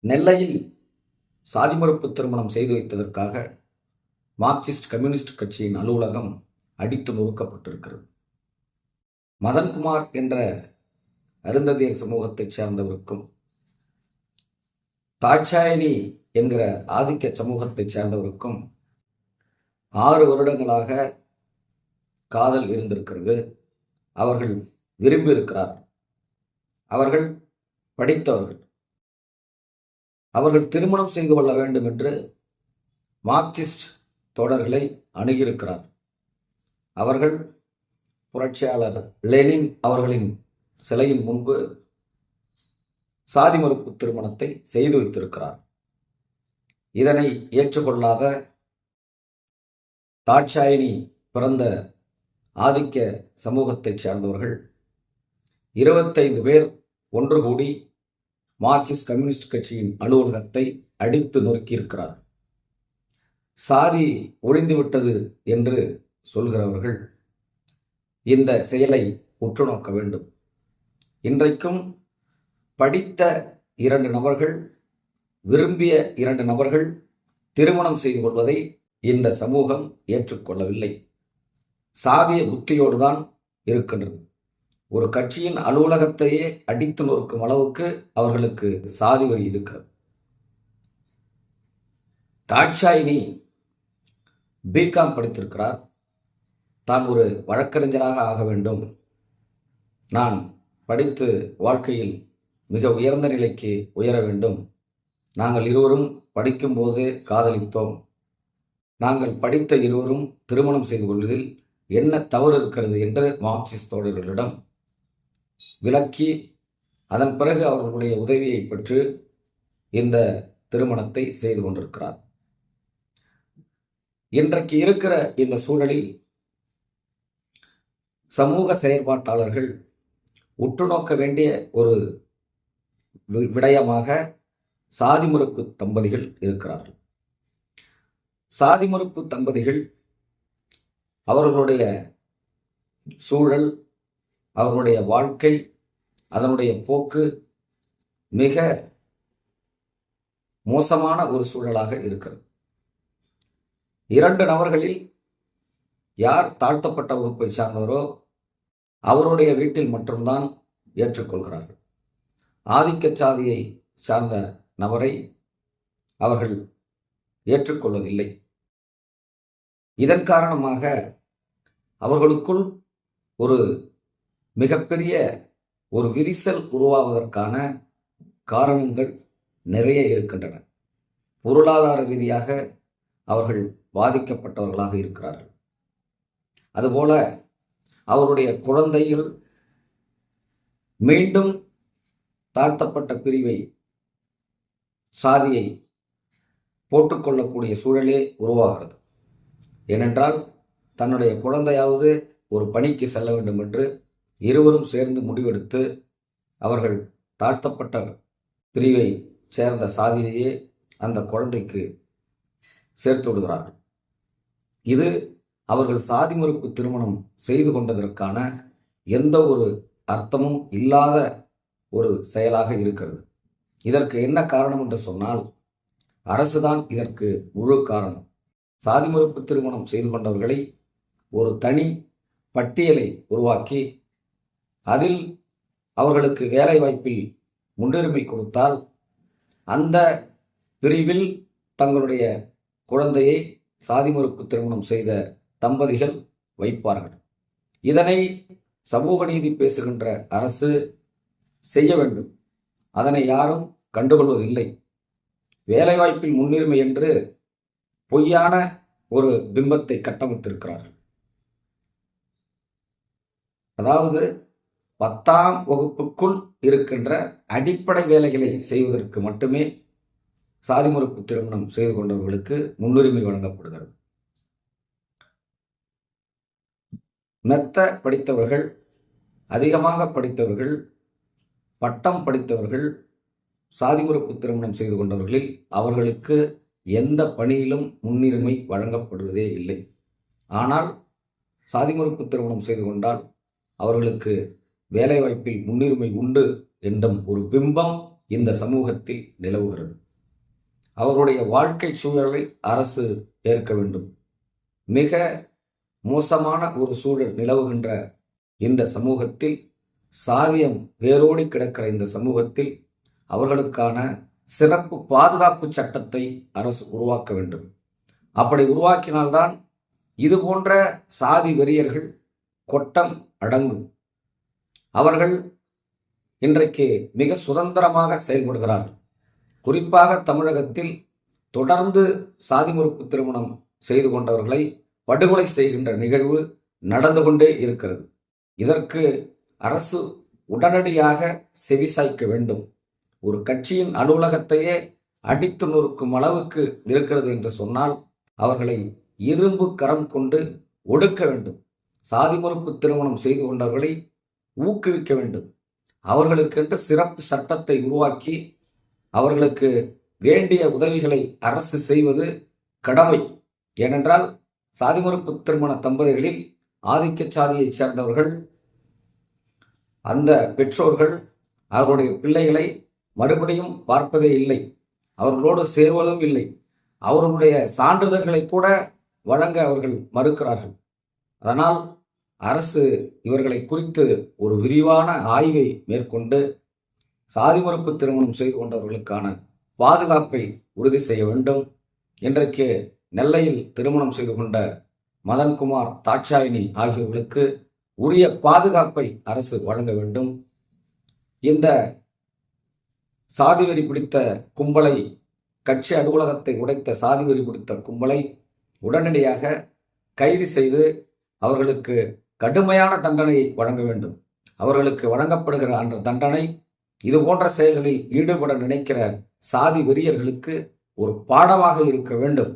நெல்லையில் சாதி மறுப்பு திருமணம் செய்து வைத்ததற்காக மார்க்சிஸ்ட் கம்யூனிஸ்ட் கட்சியின் அலுவலகம் அடித்து நொறுக்கப்பட்டிருக்கிறது. மதன்குமார் என்ற அருந்ததியர் சமூகத்தைச் சேர்ந்தவருக்கும் தாட்சாயணி என்கிற ஆதிக்க சமூகத்தைச் சேர்ந்தவருக்கும் 6 வருடங்களாக காதல் இருந்திருக்கிறது. அவர்கள் விரும்பியிருக்கிறார். அவர்கள் படித்தவர்கள். அவர்கள் திருமணம் செய்து கொள்ள வேண்டும் என்று மார்க்சிஸ்ட் தோழர்களை அணுகியிருக்கிறார். அவர்கள் புரட்சியாளர் லெனின் அவர்களின் சிலையின் முன்பு சாதி மறுப்பு திருமணத்தை செய்து வைத்திருக்கிறார். இதனை ஏற்றுக்கொள்ளாத தாட்சாயணி பிறந்த ஆதிக்க சமூகத்தைச் சேர்ந்தவர்கள் 25 பேர் ஒன்று கூடி மார்க்சிஸ்ட் கம்யூனிஸ்ட் கட்சியின் அலுவலகத்தை அடித்து நொறுக்கியிருக்கிறார். சாதி ஒழிந்துவிட்டது என்று சொல்கிறவர்கள் இந்த செயலை உற்று நோக்க வேண்டும். இன்றைக்கும் படித்த 2 நபர்கள், விரும்பிய 2 நபர்கள் திருமணம் செய்து கொள்வதை இந்த சமூகம் ஏற்றுக்கொள்ளவில்லை. சாதிய புத்தியோடு தான் இருக்கின்றது. ஒரு கட்சியின் அலுவலகத்தையே அடித்து நொறுக்கும் அளவுக்கு அவர்களுக்கு சாதி வரி இருக்கிறது. தாட்சாயினி பிகாம் படித்திருக்கிறார். தான் ஒரு வழக்கறிஞராக ஆக வேண்டும், நான் படித்து வாழ்க்கையில் மிக உயர்ந்த நிலைக்கு உயர வேண்டும், நாங்கள் இருவரும் படிக்கும்போது காதலித்தோம், நாங்கள் படித்த இருவரும் திருமணம் செய்து கொள்வதில் என்ன தவறு இருக்கிறது என்று மார்க்சிஸ்ட் தோழர்களிடம் விளக்கி, அதன் பிறகு அவர்களுடைய உதவியை பெற்று இந்த திருமணத்தை செய்து கொண்டிருக்கிறார். இன்றைக்கு இருக்கிற இந்த சூழலில் சமூக செயற்பாட்டாளர்கள் உற்று நோக்க வேண்டிய ஒரு விடயமாக சாதி மறுப்பு தம்பதிகள் இருக்கிறார்கள். சாதி மறுப்பு தம்பதிகள் அவர்களுடைய சூழல், அவர்களுடைய வாழ்க்கை, அதனுடைய போக்கு மிக மோசமான ஒரு சூழலாக இருக்கிறது. 2 நபர்களில் யார் தாழ்த்தப்பட்ட வகுப்பை சார்ந்தவரோ அவருடைய வீட்டில் மட்டும்தான் ஏற்றுக்கொள்கிறார்கள். ஆதிக்க சாதியை சார்ந்த நபரை அவர்கள் ஏற்றுக்கொள்வதில்லை. இதன் காரணமாக அவர்களுக்குள் ஒரு மிகப்பெரிய ஒரு விரிசல் உருவாவதற்கான காரணங்கள் நிறைய இருக்கின்றன. பொருளாதார ரீதியாக அவர்கள் பாதிக்கப்பட்டவர்களாக இருக்கிறார்கள். அதுபோல அவருடைய குழந்தைகள் மீண்டும் தாழ்த்தப்பட்ட பிரிவை, சாதியை போட்டுக்கொள்ளக்கூடிய சூழலே உருவாகிறது. ஏனென்றால் தன்னுடைய குழந்தையாவது ஒரு பணிக்கு செல்ல வேண்டும் என்று இருவரும் சேர்ந்து முடிவெடுத்து அவர்கள் தாழ்த்தப்பட்ட பிரிவை சேர்ந்த சாதியையே அந்த குழந்தைக்கு சேர்த்து விடுகிறார்கள். இது அவர்கள் சாதி மறுப்பு திருமணம் செய்து கொண்டதற்கான எந்த ஒரு அர்த்தமும் இல்லாத ஒரு செயலாக இருக்கிறது. இதற்கு என்ன காரணம் என்று சொன்னால், அரசுதான் இதற்கு முழு காரணம். சாதி மறுப்பு திருமணம் செய்து கொண்டவர்களை ஒரு தனி பட்டியலை உருவாக்கி அதில் அவர்களுக்கு வேலை வாய்ப்பில் முன்னுரிமை கொடுத்தால் அந்த பிரிவில் தங்களுடைய குழந்தையை சாதி மறுப்பு திருமணம் செய்த தம்பதிகள் வைப்பார்கள். இதனை சமூக நீதி பேசுகின்ற அரசு செய்ய வேண்டும். அதனை யாரும் கண்டுகொள்வதில்லை. வேலைவாய்ப்பில் முன்னுரிமை என்று பொய்யான ஒரு பிம்பத்தை கட்டமைத்திருக்கிறார்கள். அதாவது 10ஆம் வகுப்புக்குள் இருக்கின்ற அடிப்படை வேலைகளை செய்வதற்கு மட்டுமே சாதி மறுப்பு திருமணம் செய்து கொண்டவர்களுக்கு முன்னுரிமை வழங்கப்படுகிறது. மெத்த படித்தவர்கள், அதிகமாக படித்தவர்கள், பட்டம் படித்தவர்கள் சாதி மறுப்பு திருமணம் செய்து கொண்டவர்களில் அவர்களுக்கு எந்த பணியிலும் முன்னுரிமை வழங்கப்படுவதே இல்லை. ஆனால் சாதி மறுப்பு திருமணம் செய்து கொண்டால் அவர்களுக்கு வேலைவாய்ப்பில் முன்னுரிமை உண்டு என்றும் ஒரு பிம்பம் இந்த சமூகத்தில் நிலவுகிறது. அவருடைய வாழ்க்கை சூழலை அரசு ஏற்க வேண்டும். மிக மோசமான ஒரு சூழல் நிலவுகின்ற இந்த சமூகத்தில், சாதியம் வேரோடி கிடக்கிற இந்த சமூகத்தில் அவர்களுக்கான சிறப்பு பாதுகாப்பு சட்டத்தை அரசு உருவாக்க வேண்டும். அப்படி உருவாக்கினால்தான் இது போன்ற சாதி வெறியர்கள் கொட்டம் அடங்கும். அவர்கள் இன்றைக்கு மிக சுதந்திரமாக செயல்படுகிறார்கள். குறிப்பாக தமிழகத்தில் தொடர்ந்து சாதி மறுப்பு திருமணம் செய்து கொண்டவர்களை படுகொலை செய்கின்ற நிகழ்வு நடந்து கொண்டே இருக்கிறது. இதற்கு அரசு உடனடியாக செவிசாய்க்க வேண்டும். ஒரு கட்சியின் அலுவலகத்தையே அடித்து நொறுக்கும் அளவுக்கு இருக்கிறது என்று சொன்னால் அவர்களை இரும்பு கரம் கொண்டு ஒடுக்க வேண்டும். சாதி மறுப்பு திருமணம் செய்து கொண்டவர்களை ஊக்குவிக்க வேண்டும். அவர்களுக்கென்று சிறப்பு சட்டத்தை உருவாக்கி அவர்களுக்கு வேண்டிய உதவிகளை அரசு செய்வது கடமை. ஏனென்றால் சாதி மறுப்பு திருமண தம்பதிகளில் ஆதிக்க சாதியைச் சேர்ந்தவர்கள், அந்த பெற்றோர்கள் அவருடைய பிள்ளைகளை மறுபடியும் பார்ப்பதே இல்லை, அவர்களோடு சேர்வதும் இல்லை, அவர்களுடைய சான்றிதழ்களை கூட வழங்க அவர்கள் மறுக்கிறார்கள். அதனால் அரசு இவர்களை குறித்து ஒரு விரிவான ஆய்வை மேற்கொண்டு சாதி மறுப்பு திருமணம் செய்து கொண்டவர்களுக்கான பாதுகாப்பை உறுதி செய்ய வேண்டும். இன்றைக்கு நெல்லையில் திருமணம் செய்து கொண்ட மதன்குமார், தாட்சாயினி ஆகியோர்களுக்கு உரிய பாதுகாப்பை அரசு வழங்க வேண்டும். இந்த சாதிவெறி பிடித்த கும்பலை, கட்சி அலுவலகத்தை உடைத்த சாதிவெறி பிடித்த கும்பலை உடனடியாக கைது செய்து அவர்களுக்கு கடுமையான தண்டனையை வழங்க வேண்டும். அவர்களுக்கு வழங்கப்படுகிற அந்த தண்டனை இது போன்ற செயல்களில் ஈடுபட நினைக்கிற சாதி வெறியர்களுக்கு ஒரு பாடமாக இருக்க வேண்டும்.